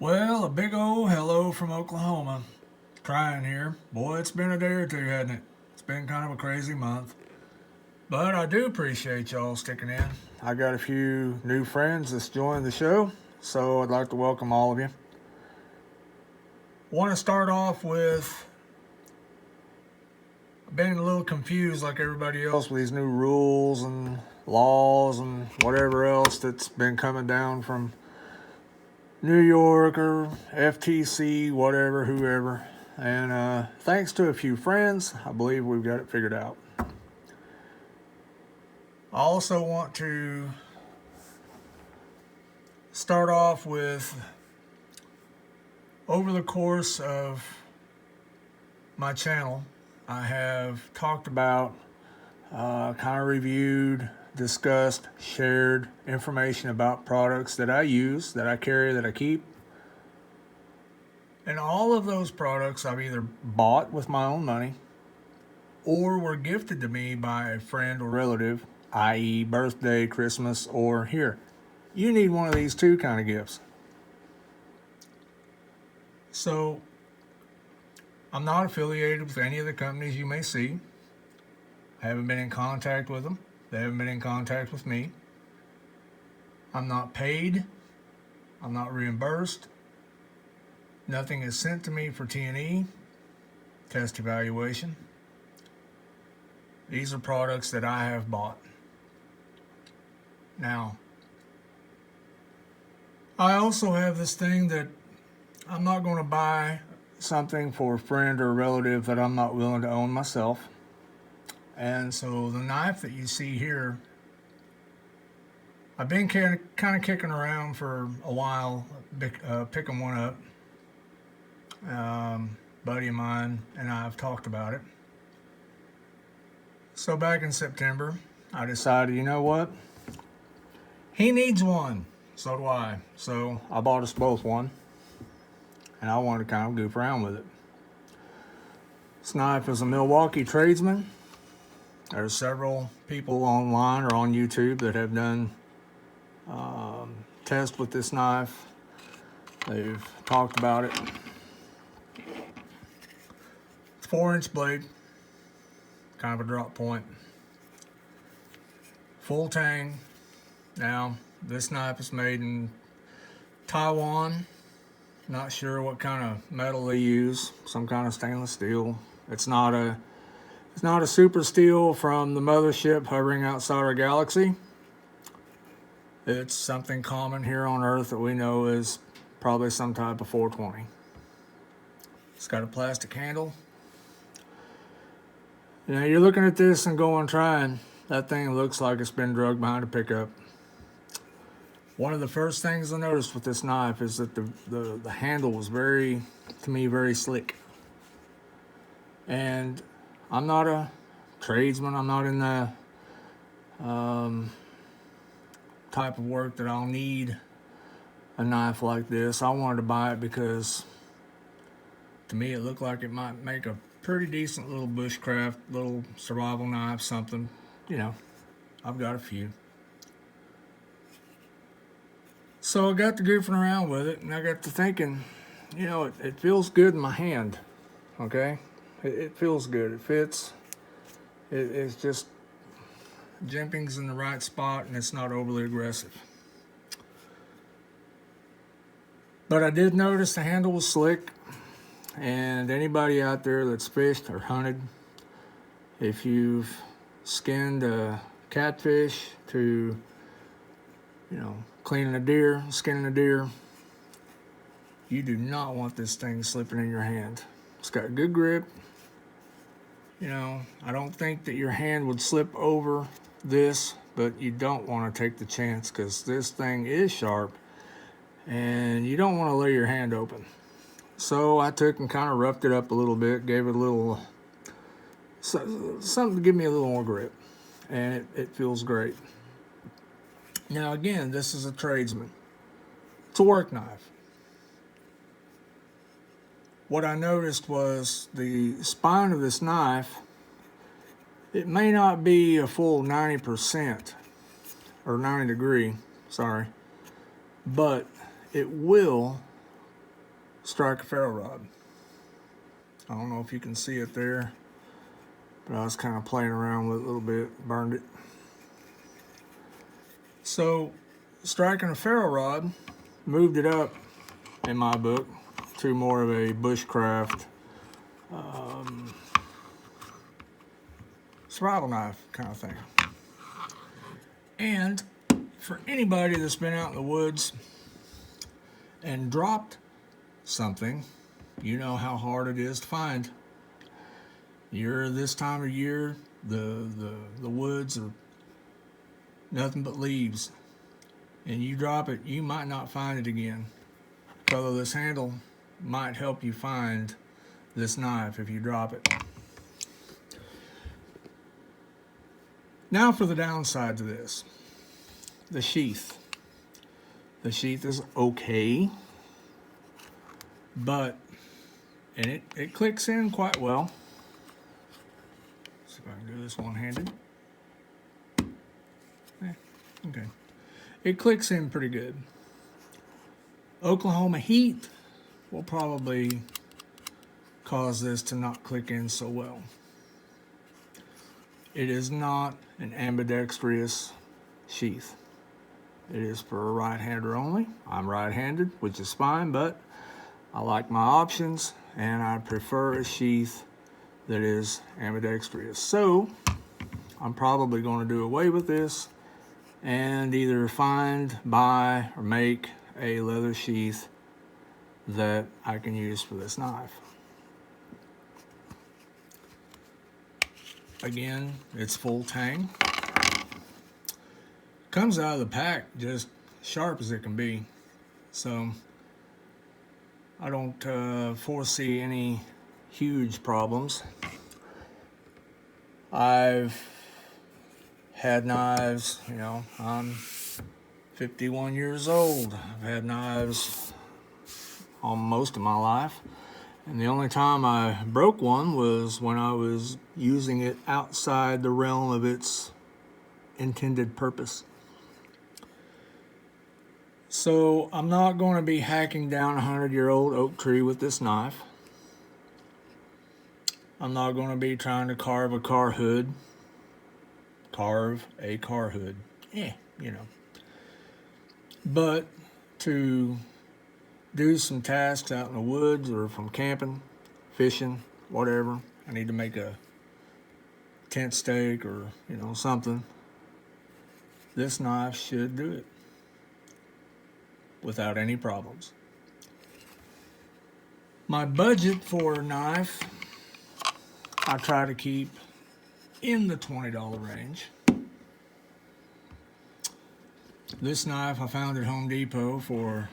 Well, a big old hello from Oklahoma. Trying here. Boy, it's been a day or two, hasn't it? It's been kind of a crazy month. But I do appreciate y'all sticking in. I got a few new friends that's joined the show, so I'd like to welcome all of you. Want to start off with I've been a little confused like everybody else with these new rules and laws and whatever else that's been coming down from New York or FTC, whatever, whoever. And thanks to a few friends, I believe we've got it figured out. I also want to start off with, over the course of my channel, I have talked about, kind of reviewed, discussed, shared information about products that I use, that I carry, that I keep. And all of those products I've either bought with my own money or were gifted to me by a friend or relative, i.e. birthday, Christmas, or here, you need one of these two kind of gifts. So I'm not affiliated with any of the companies you may see. I haven't been in contact with them. They haven't been in contact with me. I'm not paid. I'm not reimbursed. Nothing is sent to me for T&E, test evaluation. These are products that I have bought. Now, I also have this thing that I'm not going to buy something for a friend or a relative that I'm not willing to own myself. And so the knife that you see here, I've been kind of kicking around for a while, picking one up. Buddy of mine and I have talked about it. So back in September, I decided, you know what? He needs one. So do I. So I bought us both one. And I wanted to kind of goof around with it. This knife is a Milwaukee Tradesman. There's several people online or on YouTube that have done tests with this knife. They've talked about it. It's 4-inch blade, kind of a drop point. Full tang. Now, this knife is made in Taiwan. Not sure what kind of metal they use. Some kind of stainless steel. It's not a super steel from the mothership hovering outside our galaxy. It's something common here on Earth that we know is probably some type of 420. It's got a plastic handle. You know, you're looking at this and going, trying. That thing looks like it's been drugged behind a pickup. One of the first things I noticed with this knife is that the handle was very slick. And I'm not a tradesman. I'm not in the type of work that I'll need a knife like this. I wanted to buy it because to me it looked like it might make a pretty decent little bushcraft, little survival knife, something. You know, I've got a few. So I got to goofing around with it, and I got to thinking, you know, it feels good in my hand, okay? It feels good. It fits. It's just jimping's in the right spot, and it's not overly aggressive. But I did notice the handle was slick, and anybody out there that's fished or hunted, if you've skinned a catfish to, you know, cleaning a deer, skinning a deer, you do not want this thing slipping in your hand. It's got good grip. You know, I don't think that your hand would slip over this, but you don't want to take the chance because this thing is sharp and you don't want to lay your hand open. So I took and kind of roughed it up a little bit, gave it a little, something to give me a little more grip, and it feels great. Now again, this is a tradesman. It's a work knife. What I noticed was the spine of this knife, it may not be a full 90% or 90 degree, sorry, but it will striker ferro rod. I don't know if you can see it there, but I was kind of playing around with it a little bit, burned it. So striking a ferro rod moved it up in my book to more of a bushcraft survival knife kind of thing. And for anybody that's been out in the woods and dropped something, you know how hard it is to find. You're this time of year, the woods are nothing but leaves, and you drop it, you might not find it again. Although this handle might help you find this knife if you drop it. Now for the downside to this. The sheath. The sheath is okay, but, and it clicks in quite well. See if I can do this one-handed. Okay. It clicks in pretty good. Oklahoma heat will probably cause this to not click in so well. It is not an ambidextrous sheath. It is for a right-hander only. I'm right-handed, which is fine, but I like my options and I prefer a sheath that is ambidextrous. So I'm probably going to do away with this and either find, buy, or make a leather sheath that I can use for this knife. Again, it's full tang. Comes out of the pack just sharp as it can be. So I don't foresee any huge problems. I've had knives, you know, I'm 51 years old. I've had knives all most of my life. And the only time I broke one was when I was using it outside the realm of its intended purpose. So I'm not going to be hacking down a 100-year-old oak tree with this knife. I'm not going to be trying to carve a car hood. You know. But to do some tasks out in the woods or from camping, fishing, whatever, I need to make a tent stake or, you know, something. This knife should do it without any problems. My budget for a knife, I try to keep in the $20 range. This knife I found at Home Depot for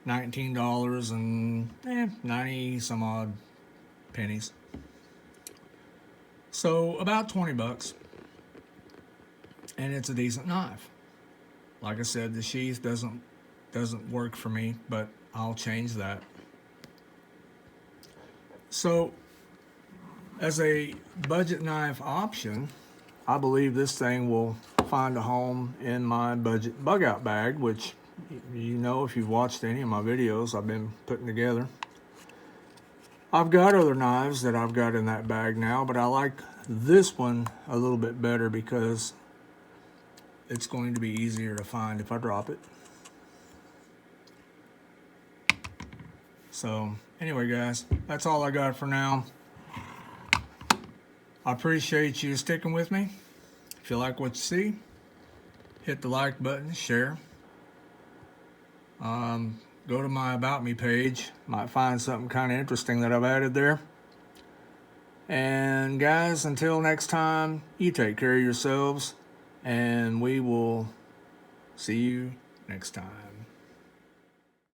$19 and 90 some odd pennies. So about 20 bucks. And it's a decent knife. Like I said, the sheath doesn't work for me, but I'll change that. So as a budget knife option, I believe this thing will find a home in my budget bug out bag, which, you know, if you've watched any of my videos I've been putting together. I've got other knives that I've got in that bag now, but I like this one a little bit better because it's going to be easier to find if I drop it. So anyway, guys, that's all I got for now. I appreciate you sticking with me. If you like what you see, hit the like button, share. Go to my About Me page. Might find something kind of interesting that I've added there. And guys, until next time, you take care of yourselves, and we will see you next time.